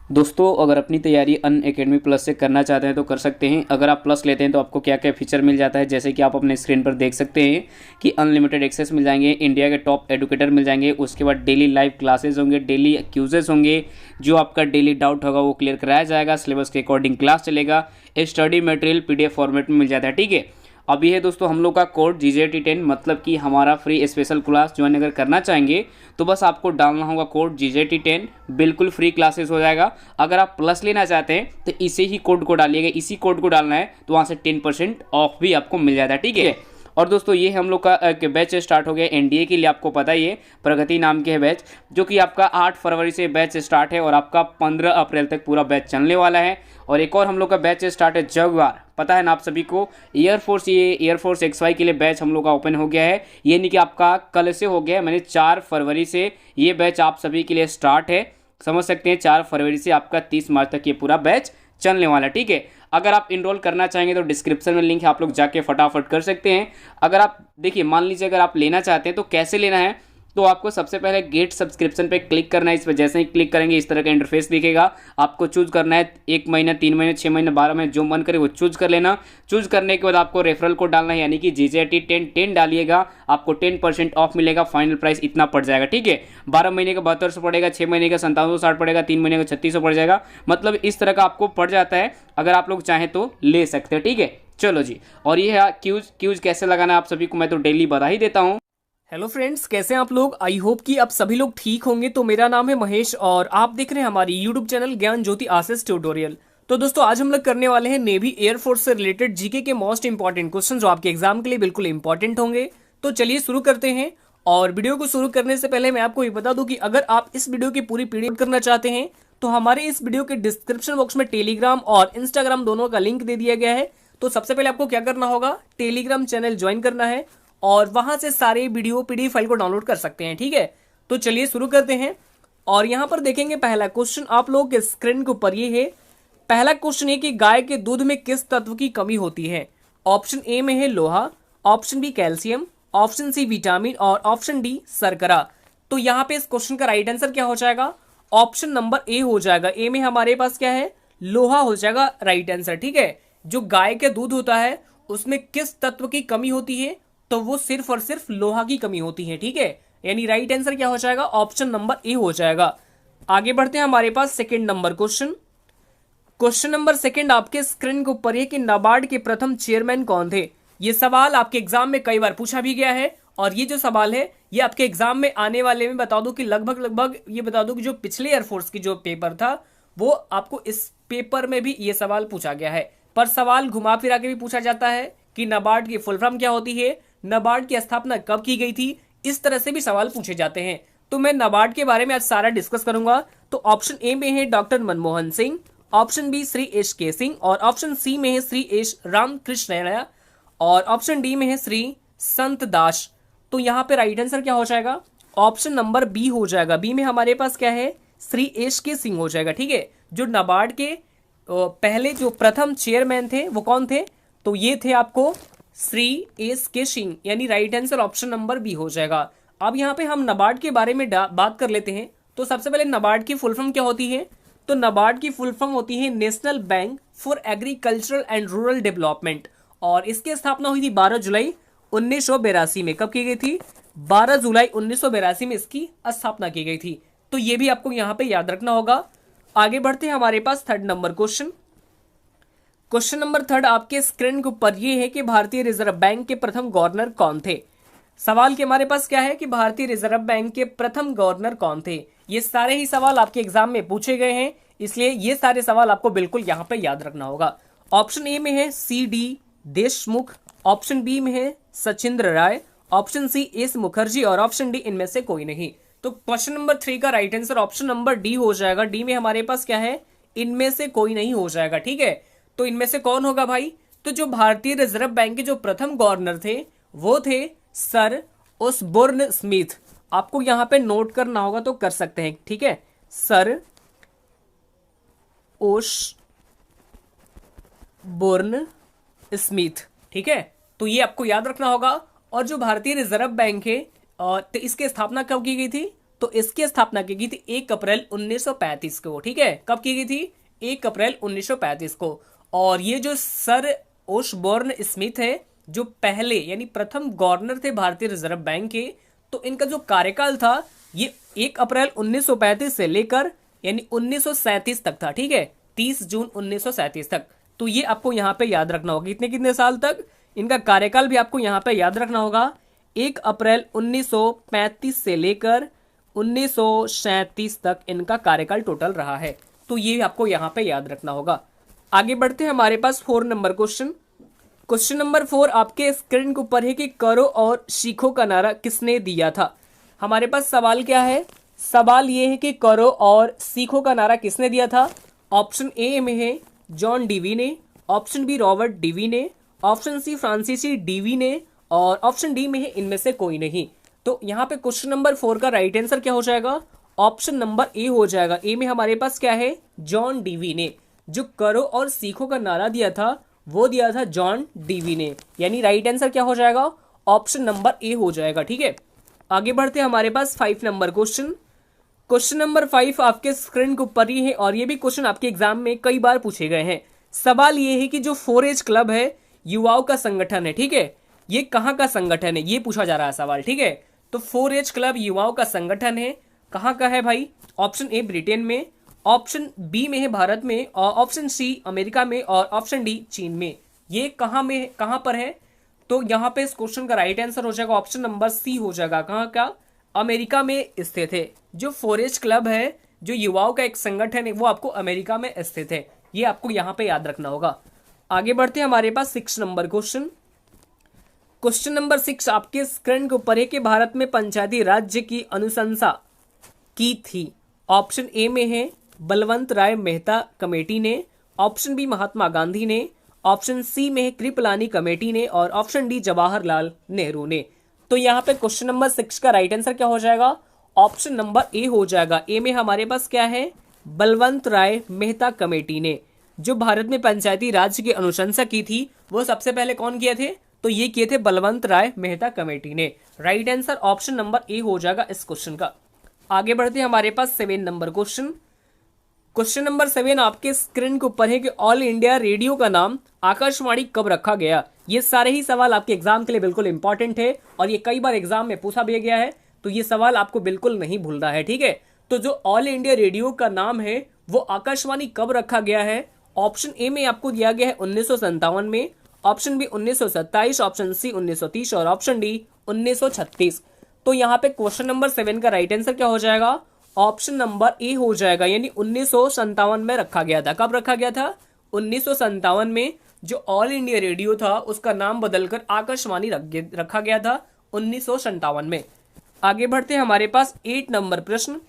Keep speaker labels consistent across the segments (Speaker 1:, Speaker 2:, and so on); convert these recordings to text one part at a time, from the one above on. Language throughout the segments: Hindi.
Speaker 1: दोस्तों अगर अपनी तैयारी अनअकैडमी प्लस से करना चाहते हैं तो कर सकते हैं। अगर आप प्लस लेते हैं तो आपको क्या क्या फीचर मिल जाता है, जैसे कि आप अपने स्क्रीन पर देख सकते हैं कि अनलिमिटेड एक्सेस मिल जाएंगे, इंडिया के टॉप एडुकेटर मिल जाएंगे, उसके बाद डेली लाइव क्लासेस होंगे, डेली क्यूजेस होंगे, जो आपका डेली डाउट होगा वो क्लियर कराया जाएगा, सिलेबस के अकॉर्डिंग क्लास चलेगा, स्टडी मटेरियल पीडीएफ फॉर्मेट में मिल जाता है। ठीक है, अब ये है दोस्तों हम लोग का कोड GJT10, मतलब कि हमारा फ्री स्पेशल क्लास ज्वाइन अगर करना चाहेंगे तो बस आपको डालना होगा कोड GJT10, बिल्कुल फ्री क्लासेस हो जाएगा। अगर आप प्लस लेना चाहते हैं तो इसे ही कोड को डालिएगा, इसी कोड को डालना है तो वहाँ से 10% ऑफ भी आपको मिल जाता है। ठीक है, और दोस्तों ये हम लोग का एक बैच स्टार्ट हो गया एनडीए के लिए, आपको पता ही है, प्रगति नाम के है बैच, जो कि आपका 8 फरवरी से बैच स्टार्ट है और आपका 15 अप्रैल तक पूरा बैच चलने वाला है। और एक और हम लोग का बैच स्टार्ट है जगुआर, पता है ना आप सभी को, एयरफोर्स, ये एयरफोर्स XY के लिए बैच हम लोग का ओपन हो गया है। ये नहीं कि आपका कल से हो गया है, मैंने 4 फरवरी से ये बैच आप सभी के लिए स्टार्ट है, समझ सकते हैं। 4 फरवरी से आपका 30 मार्च तक ये पूरा बैच चलने वाला है। ठीक है, अगर आप इनरोल करना चाहेंगे तो डिस्क्रिप्शन में लिंक है, आप लोग जाके फटाफट कर सकते हैं। अगर आप देखिए, मान लीजिए अगर आप लेना चाहते हैं तो कैसे लेना है, तो आपको सबसे पहले गेट सब्सक्रिप्शन पे क्लिक करना है। इस पर जैसे ही क्लिक करेंगे इस तरह का इंटरफेस दिखेगा, आपको चूज करना है 1 महीना, 3 महीने, 6 महीने, 12 महीने, जो मन करे वो चूज कर लेना। चूज करने के बाद आपको रेफरल कोड डालना है, यानी कि GJT10 डालिएगा, आपको 10% ऑफ मिलेगा, फाइनल प्राइस इतना पड़ जाएगा। ठीक है, 12 महीने का 7200 पड़ेगा, 6 महीने का 5760 पड़ेगा, 3 महीने का 3600 पड़ जाएगा, मतलब इस तरह का आपको पड़ जाता है। अगर आप लोग चाहें तो ले सकते हैं। ठीक है, चलो जी, और ये है क्यूज कैसे लगाना है आप सभी को मैं तो डेली बता ही देता हूँ।
Speaker 2: हेलो फ्रेंड्स, कैसे हैं आप लोग। आई होप कि आप सभी लोग ठीक होंगे। तो मेरा नाम है महेश और आप देख रहे हैं हमारी यूट्यूब चैनल ज्ञान ज्योति आशीष ट्यूटोरियल। तो दोस्तों आज हम लोग करने वाले हैं नेवी एयरफोर्स से रिलेटेड जीके के मोस्ट इंपॉर्टेंट क्वेश्चन, जो आपके एग्जाम के लिए बिल्कुल इंपॉर्टेंट होंगे। तो चलिए शुरू करते हैं। और वीडियो को शुरू करने से पहले मैं आपको ये बता दूं कि अगर आप इस वीडियो की पूरी पीडीएफ करना चाहते हैं तो हमारे इस वीडियो के डिस्क्रिप्शन बॉक्स में टेलीग्राम और इंस्टाग्राम दोनों का लिंक दे दिया गया है। तो सबसे पहले आपको क्या करना होगा, टेलीग्राम चैनल ज्वाइन करना है और वहां से सारे वीडियो पीडीएफ फाइल को डाउनलोड कर सकते हैं। ठीक है, तो चलिए शुरू करते हैं। और यहां पर देखेंगे पहला क्वेश्चन आप लोग के स्क्रीन के ऊपर ये है। पहला क्वेश्चन है कि गाय के दूध में किस तत्व की कमी होती है। ऑप्शन ए में है लोहा, option B calcium, option C vitamin और ऑप्शन डी शर्करा। तो यहां पे इस क्वेश्चन का राइट आंसर क्या हो जाएगा, ऑप्शन नंबर ए हो जाएगा। ए में हमारे पास क्या है, लोहा हो जाएगा राइट आंसर। ठीक है, जो गाय के दूध होता है उसमें किस तत्व की कमी होती है, तो वो सिर्फ और सिर्फ लोहा की कमी होती है। ठीक है, यानी राइट आंसर क्या हो जाएगा, ऑप्शन नंबर ए हो जाएगा। आगे बढ़ते हैं हमारे पास second number question. Question number second आपके स्क्रीन के ऊपर है कि नाबार्ड के प्रथम चेयरमैन कौन थे। ये सवाल आपके एग्जाम में कई बार पूछा भी गया है और ये जो सवाल है ये आपके एग्जाम में आने वाले में बता दूं कि लगभग ये बता दूं कि जो पिछले एयरफोर्स की जो पेपर था वो आपको इस पेपर में भी ये सवाल पूछा गया है। पर सवाल घुमा फिरा के भी पूछा जाता है कि नाबार्ड की फुल फॉर्म क्या होती है, नाबार्ड की स्थापना कब की गई थी, इस तरह से भी सवाल पूछे जाते हैं। तो मैं नाबार्ड के बारे में आज सारा डिस्कस करूंगा। तो ऑप्शन ए में है doctor Manmohan Singh, option B Shri H K Singh और ऑप्शन सी में है श्री एच रामकृष्ण और ऑप्शन डी में है श्री संत दास। तो यहाँ पे राइट आंसर क्या हो जाएगा, ऑप्शन नंबर बी हो जाएगा। बी में हमारे पास क्या है, श्री एच के सिंह हो जाएगा। ठीक है, जो नाबार्ड के पहले जो प्रथम चेयरमैन थे वो कौन थे, तो ये थे आपको श्री एस के सिंह, यानी right answer option number B हो जाएगा। अब यहाँ पे हम नाबार्ड के बारे में बात कर लेते हैं। तो सबसे पहले नाबार्ड की फुल फॉर्म क्या होती है, तो नाबार्ड की फुल फॉर्म होती है national bank for agricultural and rural development और इसकी स्थापना हुई थी 12 जुलाई 1982 में। कब की गई थी, 12 जुलाई 1982 में इसकी स्थापना की गई थी। तो ये भी आपको यहाँ पे याद रखना होगा। आगे बढ़ते हैं हमारे पास third number question. Question number third आपके स्क्रीन के ऊपर ये है कि भारतीय रिजर्व बैंक के प्रथम गवर्नर कौन थे। सवाल के हमारे पास क्या है कि भारतीय रिजर्व बैंक के प्रथम गवर्नर कौन थे। ये सारे ही सवाल आपके एग्जाम में पूछे गए हैं, इसलिए ये सारे सवाल आपको बिल्कुल यहाँ पे याद रखना होगा। ऑप्शन ए में है C D Deshmukh, option B में है Sachindra Rai, option C S Mukherjee और ऑप्शन डी इनमें से कोई नहीं। तो क्वेश्चन नंबर 3 का right answer option number D हो जाएगा। डी में हमारे पास क्या है, इनमें से कोई नहीं हो जाएगा। ठीक है, तो इनमें से कौन होगा भाई, तो जो भारतीय रिजर्व बैंक के जो प्रथम गवर्नर थे वो थे सर ओसबोर्न स्मिथ। आपको यहां पे नोट करना होगा तो कर सकते हैं। ठीक है, सर ओसबोर्न स्मिथ। ठीक है, तो ये आपको याद रखना होगा। और जो भारतीय रिजर्व बैंक है तो इसकी स्थापना कब की गई थी, तो इसकी स्थापना की गई थी 1 अप्रैल 1935 को। ठीक है, कब की गई थी? 1 अप्रैल 1935 को। और ये जो सर ओशबोर्न स्मिथ है, जो पहले यानी प्रथम गवर्नर थे भारतीय रिजर्व बैंक के, तो इनका जो कार्यकाल था ये 1 अप्रैल 1935 से लेकर यानी 1937 तक था। ठीक है, 30 जून 1937 तक। तो ये आपको यहाँ पे याद रखना होगा, कितने कितने साल तक इनका कार्यकाल भी आपको यहाँ पे याद रखना होगा। 1 अप्रैल 1935 से लेकर 1937 तक इनका कार्यकाल टोटल रहा है। तो ये आपको यहाँ पे याद रखना होगा। आगे बढ़ते हैं हमारे पास 4 नंबर क्वेश्चन। क्वेश्चन नंबर 4 आपके स्क्रीन के ऊपर है कि करो और सीखो का नारा किसने दिया था। हमारे पास सवाल क्या है? सवाल ये है कि करो और सीखो का नारा किसने दिया था। ऑप्शन ए में है जॉन डीवी ने, ऑप्शन बी रॉबर्ट डीवी ने, ऑप्शन सी फ्रांसीसी डीवी ने, और ऑप्शन डी में है इनमें से कोई नहीं। तो यहाँ पे क्वेश्चन नंबर 4 का राइट आंसर क्या हो जाएगा? ऑप्शन नंबर ए हो जाएगा। ए में हमारे पास क्या है? जॉन डीवी ने। जो करो और सीखो का नारा दिया था वो दिया था जॉन डीवी ने, यानी राइट आंसर क्या हो जाएगा? ऑप्शन नंबर ए हो जाएगा। ठीक है, आगे बढ़ते हैं हमारे पास 5 नंबर क्वेश्चन। क्वेश्चन नंबर 5 आपके स्क्रीन के ऊपर ही है और ये भी क्वेश्चन आपके एग्जाम में कई बार पूछे गए हैं। सवाल ये है कि जो 4H क्लब है युवाओं का संगठन है, ठीक है, ये कहाँ का संगठन है, ये पूछा जा रहा है सवाल। ठीक है, तो 4H क्लब युवाओं का संगठन है, कहाँ का है भाई? ऑप्शन ए ब्रिटेन में, ऑप्शन बी में है भारत में, और ऑप्शन सी अमेरिका में, और ऑप्शन डी चीन में। ये कहाँ पर है? तो यहाँ पे इस क्वेश्चन का राइट आंसर हो जाएगा ऑप्शन नंबर सी हो जाएगा। कहाँ का? अमेरिका में स्थित है। जो 4H क्लब है, जो युवाओं का एक संगठन है, वो आपको अमेरिका में स्थित है। ये आपको यहाँ पे याद रखना होगा। आगे बढ़ते हैं हमारे पास 6 नंबर क्वेश्चन। क्वेश्चन नंबर 6 आपके स्क्रीन के ऊपर है कि भारत में पंचायती राज्य की अनुशंसा की थी। ऑप्शन ए में है बलवंत राय मेहता कमेटी ने, ऑप्शन बी महात्मा गांधी ने, ऑप्शन सी में है कृपलानी कमेटी ने, और ऑप्शन डी जवाहरलाल नेहरू ने। तो यहाँ पे क्वेश्चन नंबर 6 का राइट आंसर क्या हो जाएगा? ऑप्शन नंबर ए हो जाएगा। ए में हमारे पास क्या है? बलवंत राय मेहता कमेटी ने। जो भारत में पंचायती राज की अनुशंसा की थी वो सबसे पहले कौन किए थे? तो ये किए थे बलवंत राय मेहता कमेटी ने। Right answer option number A हो जाएगा इस क्वेश्चन का। आगे बढ़ते हैं हमारे पास 7 नंबर क्वेश्चन। क्वेश्चन नंबर 7 आपके स्क्रीन के ऊपर है कि ऑल इंडिया रेडियो का नाम आकाशवाणी कब रखा गया। ये सारे ही सवाल आपके एग्जाम के लिए बिल्कुल इंपॉर्टेंट है और ये कई बार एग्जाम में पूछा भी गया है, तो ये सवाल आपको बिल्कुल नहीं भूलना है। ठीक है, तो जो ऑल इंडिया रेडियो का नाम है वो आकाशवाणी कब रखा गया है? ऑप्शन ए में आपको दिया गया है 1957 में, ऑप्शन बी 1927, ऑप्शन सी 1930 और ऑप्शन डी 1936। तो यहाँ पे क्वेश्चन नंबर 7 का राइट आंसर क्या हो जाएगा? ऑप्शन नंबर ए हो जाएगा, यानी 1957 में रखा गया था। कब रखा गया था? 1957 में। जो ऑल इंडिया रेडियो था उसका नाम बदलकर आकाशवाणी रखा गया था 1957 में। आगे बढ़ते हैं हमारे पास 8 नंबर प्रश्न।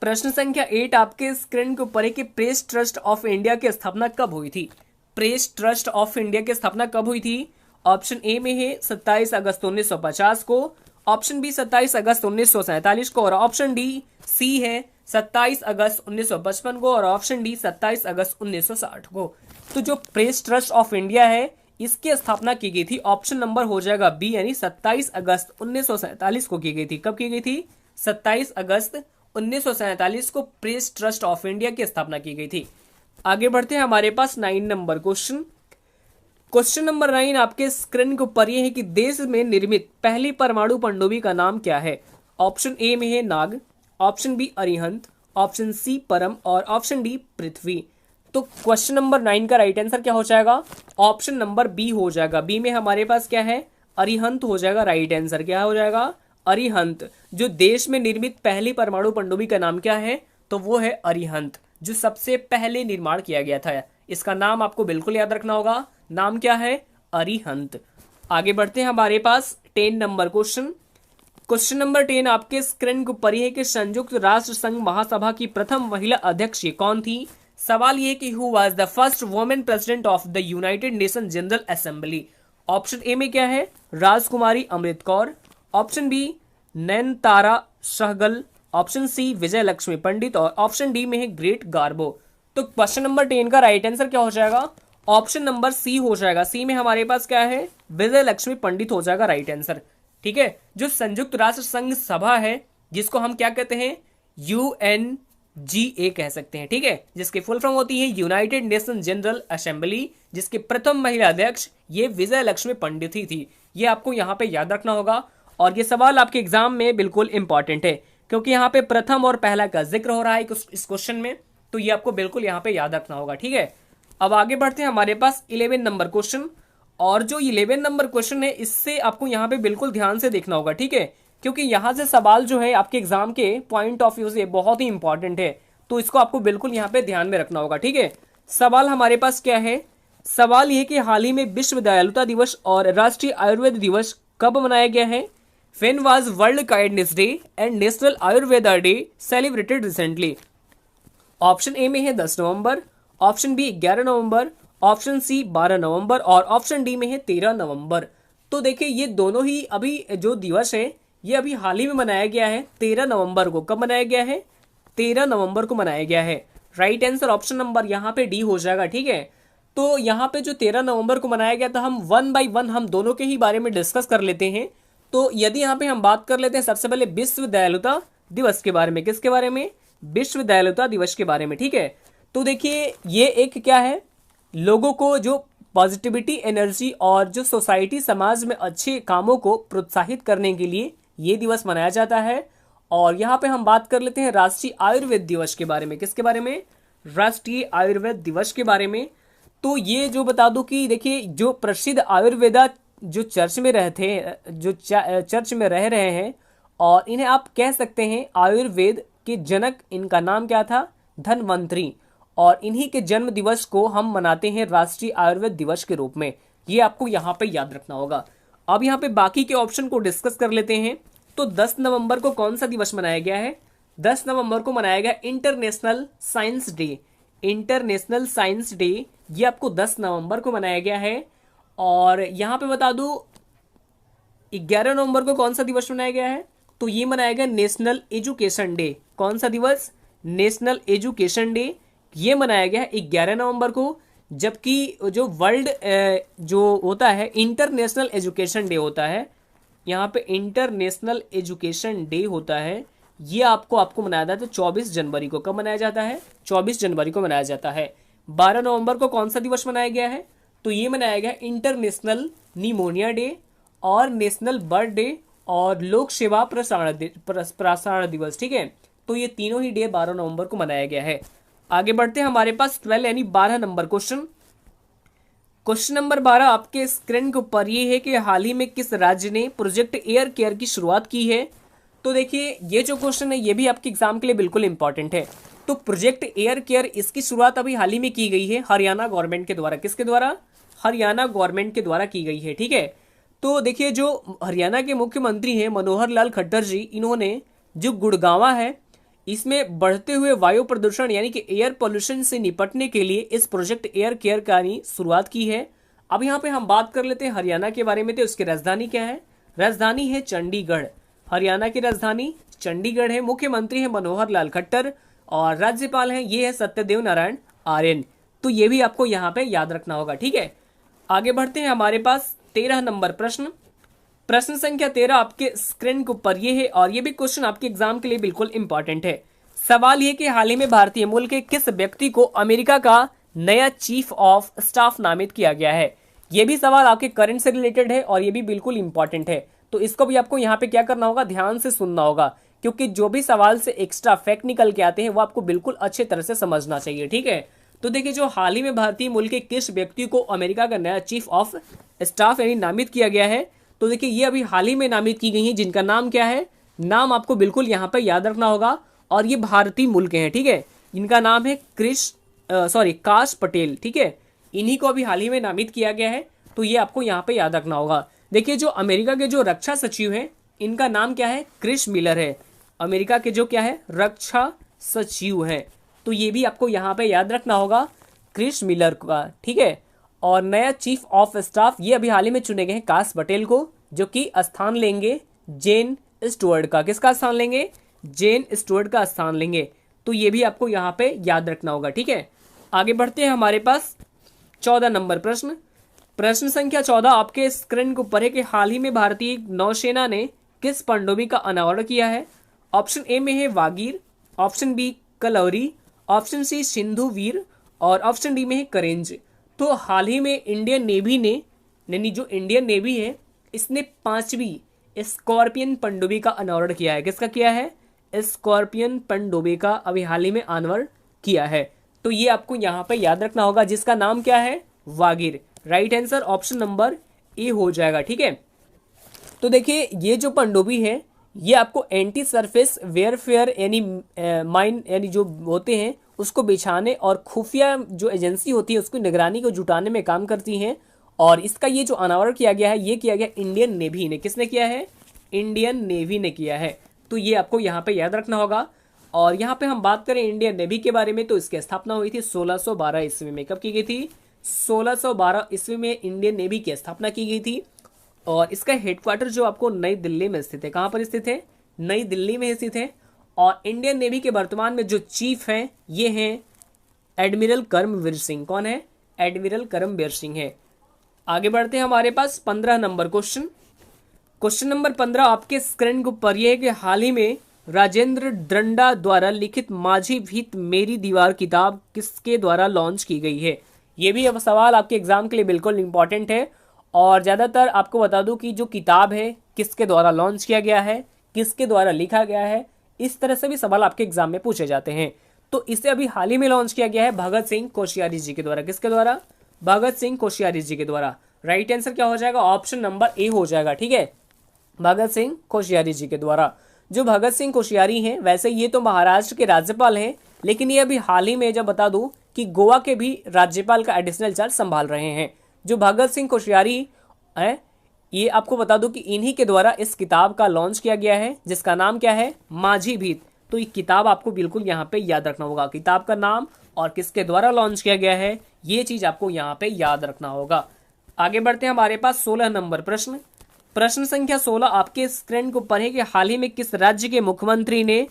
Speaker 2: प्रश्न संख्या 8 आपके स्क्रीन के ऊपर है कि प्रेस ट्रस्ट ऑफ इंडिया की स्थापना कब हुई थी। प्रेस ट्रस्ट ऑफ इंडिया की स्थापना कब हुई थी? ऑप्शन ए में है 27 अगस्त 1950 को, ऑप्शन बी 27 अगस्त 1947 को, और ऑप्शन डी सी है 27 अगस्त 1955 को, और ऑप्शन डी 27 अगस्त 1960 को। तो जो प्रेस ट्रस्ट ऑफ इंडिया है इसकी स्थापना की गई थी, ऑप्शन नंबर हो जाएगा बी, यानी 27 अगस्त 1947 को की गई थी। कब की गई थी? 27 अगस्त 1947 को प्रेस ट्रस्ट ऑफ इंडिया की स्थापना की गई थी। आगे बढ़ते हैं हमारे पास 9 नंबर क्वेश्चन। क्वेश्चन नंबर 9 आपके स्क्रीन के ऊपर ये है कि देश में निर्मित पहली परमाणु पनडुब्बी का नाम क्या है। ऑप्शन ए में है Nag, option B Arihant, option C Param, और ऑप्शन डी पृथ्वी। तो क्वेश्चन नंबर 9 का राइट आंसर क्या हो जाएगा? ऑप्शन नंबर बी हो जाएगा। बी में हमारे पास क्या है? अरिहंत हो जाएगा। राइट आंसर क्या हो जाएगा? अरिहंत। जो देश में निर्मित पहली परमाणु पनडुब्बी का नाम क्या है? तो वो है अरिहंत, जो सबसे पहले निर्माण किया गया था। इसका नाम आपको बिल्कुल याद रखना होगा। नाम क्या है? अरिहंत। आगे बढ़ते हैं हमारे पास 10 नंबर क्वेश्चन। क्वेश्चन नंबर 10 आपके स्क्रीन के ऊपर है कि संयुक्त राष्ट्र संघ महासभा की प्रथम महिला अध्यक्ष कौन थी। सवाल ये कि who was the first woman president of the United Nation General Assembly. Option A में क्या है? Rajkumari Amrit Kaur, option B Nayantara Sahgal, option C Vijay Lakshmi Pandit, और ऑप्शन डी में है ग्रेट गार्बो। तो क्वेश्चन नंबर 10 का राइट आंसर क्या हो जाएगा? ऑप्शन नंबर सी हो जाएगा। सी में हमारे पास क्या है? विजय लक्ष्मी पंडित हो जाएगा राइट आंसर। ठीक है, जो संयुक्त राष्ट्र संघ सभा है जिसको हम क्या कहते हैं, UNGA कह सकते हैं, ठीक है, जिसकी फुल फॉर्म होती है यूनाइटेड नेशन जनरल असेंबली, जिसके प्रथम महिला अध्यक्ष ये विजय लक्ष्मी पंडित ही थी। ये आपको यहाँ पे याद रखना होगा, और ये सवाल आपके एग्जाम में बिल्कुल इंपॉर्टेंट है, क्योंकि यहाँ पे प्रथम और पहला का जिक्र हो रहा है इस क्वेश्चन में, तो ये आपको बिल्कुल यहाँ पे याद रखना होगा, ठीक है। अब आगे बढ़ते हैं, हमारे पास 11 नंबर क्वेश्चन, और जो 11 नंबर क्वेश्चन है इससे आपको यहाँ पे बिल्कुल ध्यान से देखना होगा, ठीक है, क्योंकि यहाँ से सवाल जो है आपके एग्जाम के पॉइंट ऑफ व्यू से बहुत ही इंपॉर्टेंट है, तो इसको आपको बिल्कुल यहाँ पे ध्यान में रखना होगा, ठीक है। सवाल हमारे पास क्या है, सवाल ये कि हाल ही में विश्व दयालुता दिवस और राष्ट्रीय आयुर्वेद दिवस कब मनाया गया है। When was World Kindness Day and National Ayurveda Day celebrated recently? Option A में है 10 नवंबर, ऑप्शन बी 11 नवंबर, ऑप्शन सी 12 नवंबर और ऑप्शन डी में है 13 नवंबर। तो देखिए ये दोनों ही अभी जो दिवस है ये अभी हाल ही में मनाया गया है, 13 नवंबर को। कब मनाया गया है, 13 नवंबर को मनाया गया है। राइट आंसर ऑप्शन नंबर यहाँ पे डी हो जाएगा, ठीक है। तो यहाँ पे जो 13 नवंबर को मनाया गया था, हम 1 बाय 1 हम दोनों के ही बारे में डिस्कस कर लेते हैं। तो यदि यहाँ पे हम बात कर लेते हैं सबसे पहले विश्व दयालुता दिवस के बारे में, किसके बारे में, विश्व दयालुता दिवस के बारे में, ठीक है। तो देखिए ये एक क्या है, लोगों को जो पॉजिटिविटी एनर्जी और जो सोसाइटी समाज में अच्छे कामों को प्रोत्साहित करने के लिए ये दिवस मनाया जाता है। और यहाँ पे हम बात कर लेते हैं राष्ट्रीय आयुर्वेद दिवस के बारे में, किसके बारे में, राष्ट्रीय आयुर्वेद दिवस के बारे में। तो ये जो बता दूं कि देखिए जो प्रसिद्ध आयुर्वेदा जो चर्च में रहते हैं, जो चर्च में रह रहे हैं, और इन्हें आप कह सकते हैं आयुर्वेद के जनक, इनका नाम क्या था, धन्वंतरी, और इन्हीं के जन्म दिवस को हम मनाते हैं राष्ट्रीय आयुर्वेद दिवस के रूप में। ये आपको यहाँ पे याद रखना होगा। अब यहाँ पे बाकी के ऑप्शन को डिस्कस कर लेते हैं। तो 10 नवंबर को कौन सा दिवस मनाया गया है, 10 नवंबर को मनाया गया international science day. International science day ये आपको 10 नवंबर को मनाया गया है। और यहाँ पे बता दूं 11 नवंबर को कौन सा दिवस मनाया गया है, तो ये मनाया गया नेशनल एजुकेशन डे। कौन सा दिवस, नेशनल एजुकेशन डे, ये मनाया गया है 11 नवंबर को। जबकि जो वर्ल्ड जो होता है इंटरनेशनल एजुकेशन डे होता है, यहाँ पे इंटरनेशनल एजुकेशन डे होता है, ये आपको मनाया जाता है 24 जनवरी को। कब मनाया जाता है, 24 जनवरी को मनाया जाता है। 12 नवंबर को कौन सा दिवस मनाया गया है, तो ये मनाया गया इंटरनेशनल निमोनिया डे और नेशनल बर्ड डे और लोक सेवा प्रसारण दिवस, ठीक है। तो ये तीनों ही डे 12 नवंबर को मनाया गया है। आगे बढ़ते हैं, हमारे पास 12 यानी 12 नंबर क्वेश्चन। क्वेश्चन नंबर 12 आपके स्क्रीन के ऊपर ये है कि हाल ही में किस राज्य ने प्रोजेक्ट एयर केयर की शुरुआत की है। तो देखिए ये जो क्वेश्चन है ये भी आपके एग्जाम के लिए बिल्कुल इंपॉर्टेंट है। तो प्रोजेक्ट एयर केयर इसकी शुरुआत अभी हाल ही में की गई है हरियाणा गवर्नमेंट के द्वारा। किसके द्वारा, हरियाणा गवर्नमेंट के द्वारा की गई है, ठीक है। तो देखिए जो हरियाणा के मुख्यमंत्री हैं मनोहर लाल खट्टर जी, इन्होंने जो गुड़गांवा है इसमें बढ़ते हुए वायु प्रदूषण यानी कि एयर पोल्यूशन से निपटने के लिए इस प्रोजेक्ट एयर केयर का शुरुआत की है। अब यहाँ पे हम बात कर लेते हैं हरियाणा के बारे में। तो उसकी राजधानी क्या है, राजधानी है चंडीगढ़। हरियाणा की राजधानी चंडीगढ़ है। मुख्यमंत्री है मनोहर लाल खट्टर और राज्यपाल है ये है सत्यदेव नारायण आर्य। तो ये भी आपको यहाँ पे याद रखना होगा, ठीक है। आगे बढ़ते हैं, हमारे पास 13 नंबर प्रश्न। प्रश्न संख्या 13 आपके स्क्रीन के ऊपर ये है और ये भी क्वेश्चन आपके एग्जाम के लिए बिल्कुल इंपॉर्टेंट है। सवाल ये कि हाल ही में भारतीय मूल के किस व्यक्ति को अमेरिका का नया चीफ ऑफ स्टाफ नामित किया गया है। ये भी सवाल आपके करंट से रिलेटेड है और ये भी बिल्कुल इंपॉर्टेंट है। तो इसको भी आपको यहाँ पे क्या करना होगा, ध्यान से सुनना होगा, क्योंकि जो भी सवाल से एक्स्ट्रा फैक्ट निकल के आते हैं वो आपको बिल्कुल अच्छे तरह से समझना चाहिए, ठीक है। तो देखिए जो हाल ही में भारतीय मूल के किस व्यक्ति को अमेरिका का नया चीफ ऑफ स्टाफ यानी नामित किया गया है। तो देखिए ये अभी हाल ही में नामित की गई है, जिनका नाम क्या है, नाम आपको बिल्कुल यहाँ पे याद रखना होगा और ये भारतीय मूल के हैं, ठीक है। इनका नाम है काश पटेल, ठीक है। इन्हीं को अभी हाल ही में नामित किया गया है। तो ये आपको यहाँ पे याद रखना होगा। देखिए जो अमेरिका के जो रक्षा सचिव हैं इनका नाम क्या है, क्रिस मिलर है। अमेरिका के जो क्या है रक्षा सचिव है, तो ये भी आपको यहाँ पे याद रखना होगा, क्रिस मिलर का, ठीक है। और नया चीफ ऑफ स्टाफ ये अभी हाल ही में चुने गए हैं काश पटेल को, जो कि स्थान लेंगे जेन स्टुअर्ट का। किसका स्थान लेंगे, जेन स्टुअर्ट का स्थान लेंगे। तो ये भी आपको यहाँ पे याद रखना होगा, ठीक है। आगे बढ़ते हैं, हमारे पास 14 नंबर प्रश्न। प्रश्न संख्या 14 आपके स्क्रीन को ऊपर है कि हाल ही में भारतीय नौसेना ने किस पनडुब्बी का अनावरण किया है। ऑप्शन ए में है Vagir, option B Kalvari, option C Sindhu Vir और ऑप्शन डी में है करेंज। तो हाल ही में इंडियन नेवी ने, यानी जो इंडियन नेवी है, इसने 5वीं स्कॉर्पियन पनडुब्बी का अनावरण किया है। किसका किया है? स्कॉर्पियन पनडुब्बी का अभी हाल ही में अनावरण किया है। तो ये आपको यहाँ पे याद रखना होगा, जिसका नाम क्या है? Vagir. Right answer option number A हो जाएगा। ठीक है, तो देखिए ये जो पनडुब्बी है ये आपको एंटी सरफेस वेयरफेयर यानी माइन यानी जो होते हैं उसको बिछाने और खुफिया जो एजेंसी होती है उसको निगरानी को जुटाने में काम करती हैं। और इसका ये जो अनावरण किया गया है ये किया गया इंडियन नेवी ने। किसने किया है? इंडियन नेवी ने किया है। तो ये आपको यहाँ पे याद रखना होगा। और यहाँ पे हम बात करें इंडियन नेवी के बारे में तो इसकी स्थापना हुई थी 1612 ईस्वी में। कब की गई थी? 1612 ईस्वी में इंडियन नेवी की स्थापना की गई थी। और इसका हेडक्वार्टर जो आपको नई दिल्ली में स्थित है। कहाँ पर स्थित है? नई दिल्ली में स्थित है। और इंडियन नेवी के वर्तमान में जो चीफ हैं ये हैं एडमिरल करमवीर सिंह। कौन है? एडमिरल करमवीर सिंह है। आगे बढ़ते हैं, हमारे पास 15 नंबर क्वेश्चन। क्वेश्चन नंबर 15 आपके स्क्रीन के ऊपर यह है कि हाल ही में राजेंद्र ड्रंडा द्वारा लिखित माझी भीत मेरी दीवार किताब किसके द्वारा लॉन्च की गई है? ये भी अब सवाल आपके एग्जाम के लिए बिल्कुल इंपॉर्टेंट है। और ज़्यादातर आपको बता दूं कि जो किताब है किसके द्वारा लॉन्च किया गया है, किसके द्वारा लिखा गया है, इस तरह से भी सवाल आपके एग्जाम में पूछे जाते हैं। तो इसे अभी हाल ही में लॉन्च किया गया है भगत सिंह कोश्यारी जी के द्वारा। किसके द्वारा? भगत सिंह कोश्यारी जी के द्वारा। राइट आंसर क्या हो जाएगा? ऑप्शन नंबर ए हो जाएगा। ठीक है, भगत सिंह कोश्यारी जी के द्वारा। जो भगत सिंह कोश्यारी हैं वैसे ये तो महाराष्ट्र के राज्यपाल हैं, लेकिन ये अभी हाल ही में जब बता दूं कि गोवा के भी राज्यपाल का एडिशनल चार्ज संभाल रहे हैं। जो भगत सिंह कोश्यारी है ये आपको बता दूं कि इन्हीं के द्वारा इस किताब का लॉन्च किया गया है, जिसका नाम क्या है? माझी भीत। तो ये किताब आपको बिल्कुल यहाँ पे याद रखना होगा, किताब का नाम और किसके द्वारा लॉन्च किया गया है, ये चीज आपको यहाँ पे याद रखना होगा। आगे बढ़ते हैं, हमारे पास 16 नंबर प्रश्न। प्रश्न संख्या 16 आपके स्क्रीन को ऊपर है कि हाल ही में किस राज्य के मुख्यमंत्री ने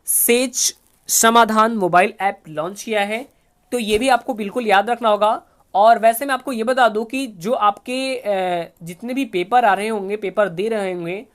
Speaker 2: सेज समाधान मोबाइल ऐप लॉन्च किया है? तो ये भी आपको बिल्कुल याद रखना होगा। और वैसे मैं आपको ये बता दूं कि जो आपके जितने भी पेपर आ रहे होंगे, पेपर दे रहे होंगे,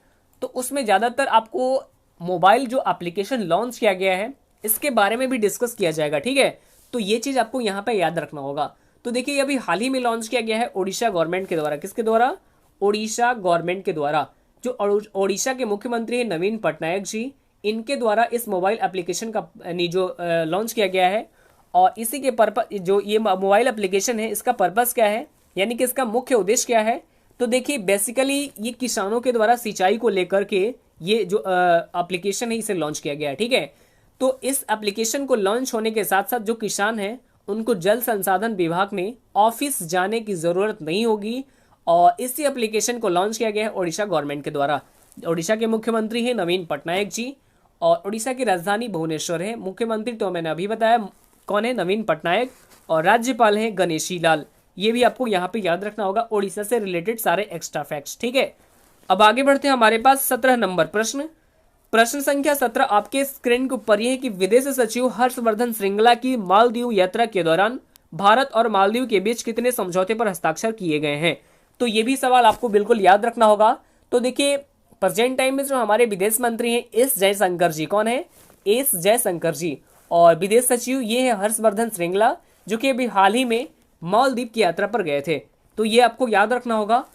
Speaker 2: तो उसमें ज़्यादातर आपको मोबाइल जो एप्लीकेशन लॉन्च किया गया है इसके बारे में भी डिस्कस किया जाएगा। ठीक है, तो ये चीज़ आपको यहाँ पे याद रखना होगा। तो देखिए अभी हाल ही में लॉन्च किया गया है उड़ीसा गवर्नमेंट के द्वारा। किसके द्वारा? उड़ीसा गवर्नमेंट के द्वारा। जो उड़ीसा के मुख्यमंत्री हैं नवीन पटनायक जी, इनके द्वारा इस मोबाइल एप्लीकेशन का जो लॉन्च किया गया है। और इसी के पर्पस जो ये मोबाइल एप्लीकेशन है इसका पर्पस क्या है, यानी कि इसका मुख्य उद्देश्य क्या है? तो देखिए बेसिकली ये किसानों के द्वारा सिंचाई को लेकर के ये जो एप्लीकेशन है इसे लॉन्च किया गया है। ठीक है, तो इस एप्लीकेशन को लॉन्च होने के साथ साथ जो किसान हैं उनको जल संसाधन विभाग में ऑफिस जाने की ज़रूरत नहीं होगी। और इसी एप्लीकेशन को लॉन्च किया गया है उड़ीसा गवर्नमेंट के द्वारा। उड़ीसा के मुख्यमंत्री हैं नवीन पटनायक जी और उड़ीसा की राजधानी भुवनेश्वर है। मुख्यमंत्री तो मैंने अभी बताया कौन है? नवीन पटनायक। और राज्यपाल हैं गणेशी लाल। ये भी आपको यहाँ पे याद रखना होगा, उड़ीसा से रिलेटेड सारे एक्स्ट्रा फैक्ट्स। ठीक है, अब आगे बढ़ते हैं, हमारे पास 17 नंबर प्रश्न। प्रश्न संख्या 17 आपके स्क्रीन के ऊपर यह है कि विदेश सचिव हर्षवर्धन श्रृंगला की मालदीव यात्रा के दौरान भारत और मालदीव के बीच कितने समझौते पर हस्ताक्षर किए गए हैं? तो ये भी सवाल आपको बिल्कुल याद रखना होगा। तो देखिए प्रेजेंट टाइम में जो हमारे विदेश मंत्री हैं एस जयशंकर जी। कौन है? एस जयशंकर जी। और विदेश सचिव ये है हर्षवर्धन श्रृंगला, जो कि अभी हाल ही में मालदीव की यात्रा पर गए थे। तो ये आपको याद रखना होगा।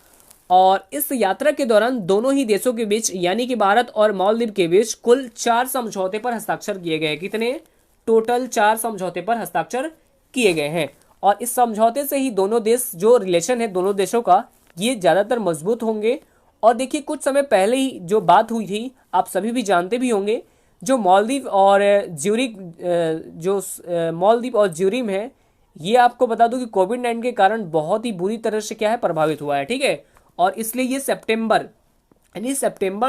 Speaker 2: और इस यात्रा के दौरान दोनों ही देशों के बीच यानी कि भारत और मालदीव के बीच कुल 4 समझौते पर हस्ताक्षर किए गए। कितने? टोटल 4 समझौते पर हस्ताक्षर किए गए हैं। और इस समझौते से ही दोनों देश जो रिलेशन है दोनों देशों का ये ज़्यादातर मजबूत होंगे। और देखिए कुछ समय पहले ही जो बात हुई थी, आप सभी भी जानते भी होंगे, जो मालदीव और ज्यूरिक मालदीव और ज्यूरिम है, ये आपको बता दूं कि कोविड-19 के कारण बहुत ही बुरी तरह से क्या है प्रभावित हुआ है। ठीक है, और इसलिए ये सितंबर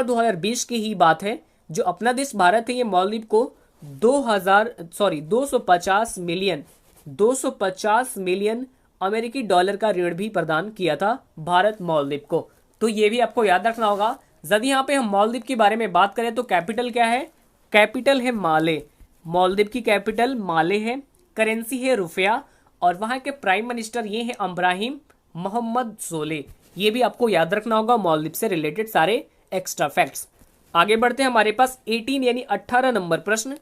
Speaker 2: 2020 की ही बात है। जो अपना देश भारत है ये मालदीव को 250 मिलियन अमेरिकी डॉलर का ऋण भी प्रदान किया था भारत मालदीव को। तो ये भी आपको याद रखना होगा। यदि यहाँ पे हम मालदीव के बारे में बात करें तो कैपिटल क्या है? कैपिटल है माले। मालदीव की कैपिटल माले है। करेंसी है रुपया। और वहाँ के प्राइम मिनिस्टर ये हैं इब्राहिम मोहम्मद सोले। ये भी आपको याद रखना होगा मालदीव से रिलेटेड सारे एक्स्ट्रा फैक्ट्स। आगे बढ़ते हैं हमारे पास 18 यानी 18 नंबर प्रश्न।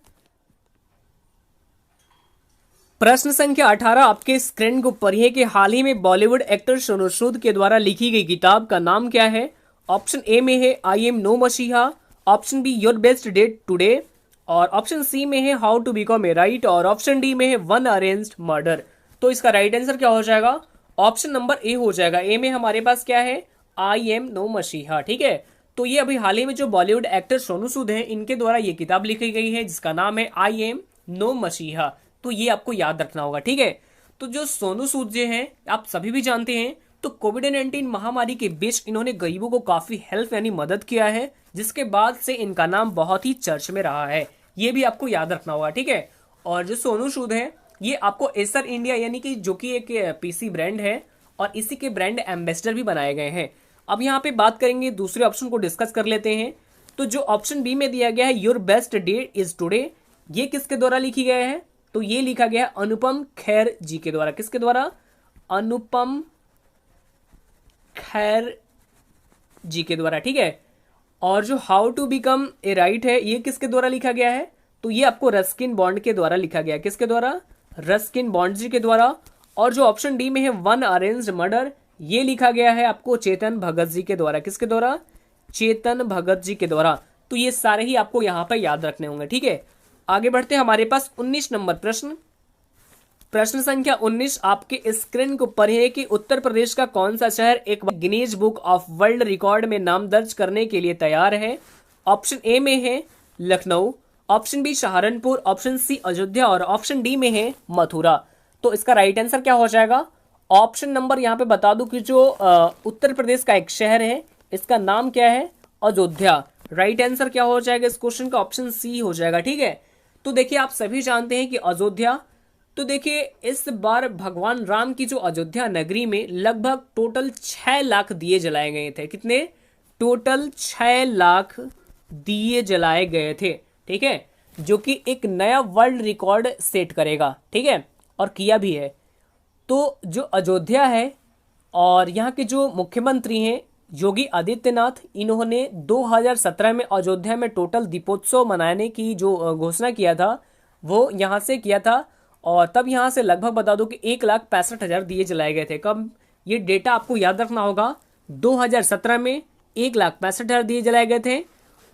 Speaker 2: प्रश्न संख्या 18 आपके स्क्रीन को पढ़िए कि हाल ही में बॉलीवुड एक्टर सोनू सूद के द्वारा लिखी गई किताब का नाम क्या है। ऑप्शन ए में है I am no messiah, option B your best date today, और ऑप्शन सी में है how to become a right, और ऑप्शन डी में है वन अरेंज्ड मर्डर। तो इसका राइट आंसर क्या हो जाएगा? ऑप्शन नंबर ए हो जाएगा। ए में हमारे पास क्या है? आई एम नो मसीहा। ठीक है, तो ये अभी हाल ही में जो बॉलीवुड एक्टर सोनू सूद हैं इनके द्वारा ये किताब लिखी गई है जिसका नाम है आई एम नो मसीहा। तो ये आपको याद रखना होगा। ठीक है, तो जो सोनू सूद जी हैं आप सभी भी जानते हैं, तो कोविड-19 महामारी के बीच इन्होंने गरीबों को काफी हेल्प यानी मदद किया है, जिसके बाद से इनका नाम बहुत ही चर्च में रहा है। ये भी आपको याद रखना होगा। ठीक है, और जो सोनू सूद है ये आपको एसर इंडिया यानी कि जो कि एक पीसी ब्रांड है और इसी के ब्रांड एम्बेसडर भी बनाए गए हैं। अब यहाँ पे बात करेंगे, दूसरे ऑप्शन को डिस्कस कर लेते हैं। तो जो ऑप्शन बी में दिया गया है your best day is today, ये किसके द्वारा लिखी गया है? तो ये लिखा गया है अनुपम खेर जी के द्वारा। किसके द्वारा? अनुपम खैर जी के द्वारा। ठीक है, और जो how to become a right है ये किसके द्वारा लिखा गया है? तो ये आपको रस्किन बॉन्ड के द्वारा लिखा गया है। किसके द्वारा? रस्किन बॉन्ड जी के द्वारा। और जो ऑप्शन डी में है वन अरेंज्ड मर्डर, ये लिखा गया है आपको चेतन भगत जी के द्वारा। किसके द्वारा? चेतन भगत जी के द्वारा। तो ये सारे ही आपको यहाँ पर याद रखने होंगे। ठीक है, आगे बढ़ते हैं हमारे पास 19 नंबर प्रश्न। प्रश्न संख्या 19 आपके स्क्रीन को पढ़िए कि उत्तर प्रदेश का कौन सा शहर एक Guinness book of world record में नाम दर्ज करने के लिए तैयार है। ऑप्शन ए में है Lucknow, option B Saharanpur, option C Ayodhya, और ऑप्शन डी में है मथुरा। तो इसका राइट आंसर क्या हो जाएगा? ऑप्शन नंबर यहाँ पे बता दूं कि जो उत्तर प्रदेश का एक शहर है इसका नाम क्या है? अयोध्या। राइट आंसर क्या हो जाएगा इस क्वेश्चन का? ऑप्शन सी हो जाएगा। ठीक है, तो देखिए आप सभी जानते हैं कि अयोध्या, तो देखिए इस बार भगवान राम की जो अयोध्या नगरी में लगभग टोटल 6 लाख दिए जलाए गए थे। कितने? टोटल 6 लाख दिए जलाए गए थे। ठीक है, जो कि एक नया वर्ल्ड रिकॉर्ड सेट करेगा। ठीक है, और किया भी है। तो जो अयोध्या है और यहाँ के जो मुख्यमंत्री हैं योगी आदित्यनाथ, इन्होंने 2017 में अयोध्या में टोटल दीपोत्सव मनाने की जो घोषणा किया था वो यहाँ से किया था, और तब यहाँ से लगभग बता दो कि 1,65,000 दिए जलाए गए थे। कब? ये डेटा आपको याद रखना होगा। 2017 में 1,65,000 दिए जलाए गए थे,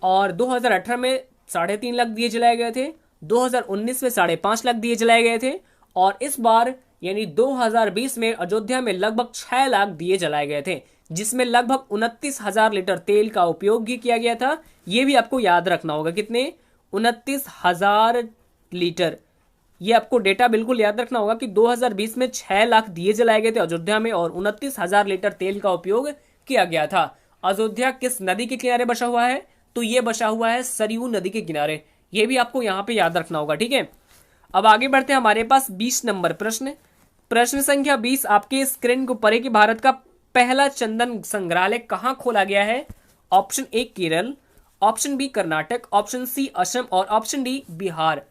Speaker 2: और 2018 में 3.5 लाख दिए जलाए गए थे, 2019 में 5.5 लाख दिए जलाए गए थे, और इस बार यानी 2020 में अयोध्या में लगभग 6 लाख दिए जलाए गए थे, जिसमें लगभग 29,000 लीटर तेल का उपयोग भी किया गया था। ये भी आपको याद रखना होगा। कितने? 29,000 लीटर। ये आपको डेटा बिल्कुल याद रखना होगा कि 2020 में 6 लाख दिए जलाए गए थे अयोध्या में और 29,000 लीटर तेल का उपयोग किया गया था। अयोध्या किस नदी के किनारे बसा हुआ है? तो ये बसा हुआ है सरयू नदी के किनारे। ये भी आपको यहाँ पे याद रखना होगा। ठीक है, अब आगे बढ़ते हैं हमारे पास 20 नंबर प्रश्न। प्रश्न संख्या 20 आपके स्क्रीन को पढ़े कि भारत का पहला चंदन संग्रहालय कहाँ खोला गया है। Option A Kerala, option B Karnataka, option C Assam, और ऑप्शन डी बिहार।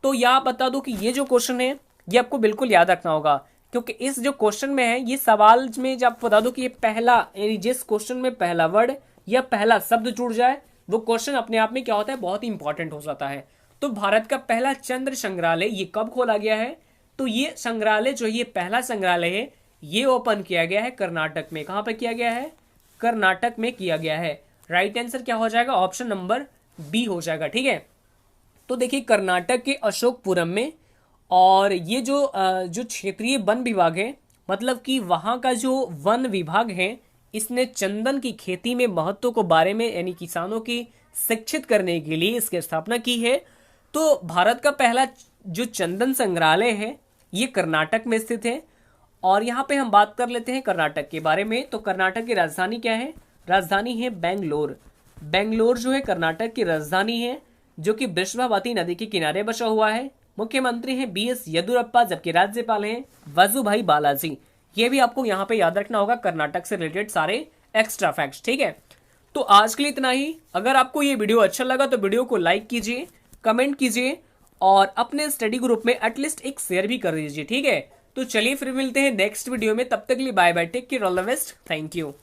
Speaker 2: तो यह बता दो कि ये जो क्वेश्चन है ये आपको बिल्कुल याद रखना होगा, क्योंकि इस जो क्वेश्चन में है ये सवाल में जब बता दो कि ये पहला यानी जिस क्वेश्चन में पहला वर्ड या पहला शब्द जुड़ जाए वो क्वेश्चन अपने आप में क्या होता है? बहुत ही इंपॉर्टेंट हो जाता है। तो भारत का पहला चंद्र संग्रहालय ये कब खोला गया है? तो ये संग्रहालय जो ये पहला संग्रहालय है ये ओपन किया गया है कर्नाटक में। कहां पर किया गया है? कर्नाटक में किया गया है। राइट आंसर क्या हो जाएगा? ऑप्शन नंबर बी हो जाएगा। ठीक है, तो देखिए कर्नाटक के अशोकपुरम में, और ये जो क्षेत्रीय वन विभाग है, मतलब कि वहां का जो वन विभाग है इसने चंदन की खेती में महत्व को बारे में यानी किसानों की शिक्षित करने के लिए इसकी स्थापना की है। तो भारत का पहला जो चंदन संग्रहालय है ये कर्नाटक में स्थित है। और यहाँ पे हम बात कर लेते हैं कर्नाटक के बारे में। तो कर्नाटक की राजधानी क्या है? राजधानी है बेंगलोर। बेंगलोर जो है कर्नाटक की राजधानी है, जो कि वृषभावती नदी के किनारे बसा हुआ है। मुख्यमंत्री हैं BS येदियुरप्पा, जबकि राज्यपाल हैं वजुभाई बालाजी। ये भी आपको यहाँ पे याद रखना होगा कर्नाटक से रिलेटेड सारे एक्स्ट्रा फैक्ट्स। ठीक है, तो आज के लिए इतना ही। अगर आपको ये वीडियो अच्छा लगा तो वीडियो को लाइक कीजिए, कमेंट कीजिए और अपने स्टडी ग्रुप में एटलीस्ट एक शेयर भी कर दीजिए। ठीक है, तो चलिए फिर मिलते हैं नेक्स्ट वीडियो में। तब तक के लिए bye bye, take care, all the best, thank you.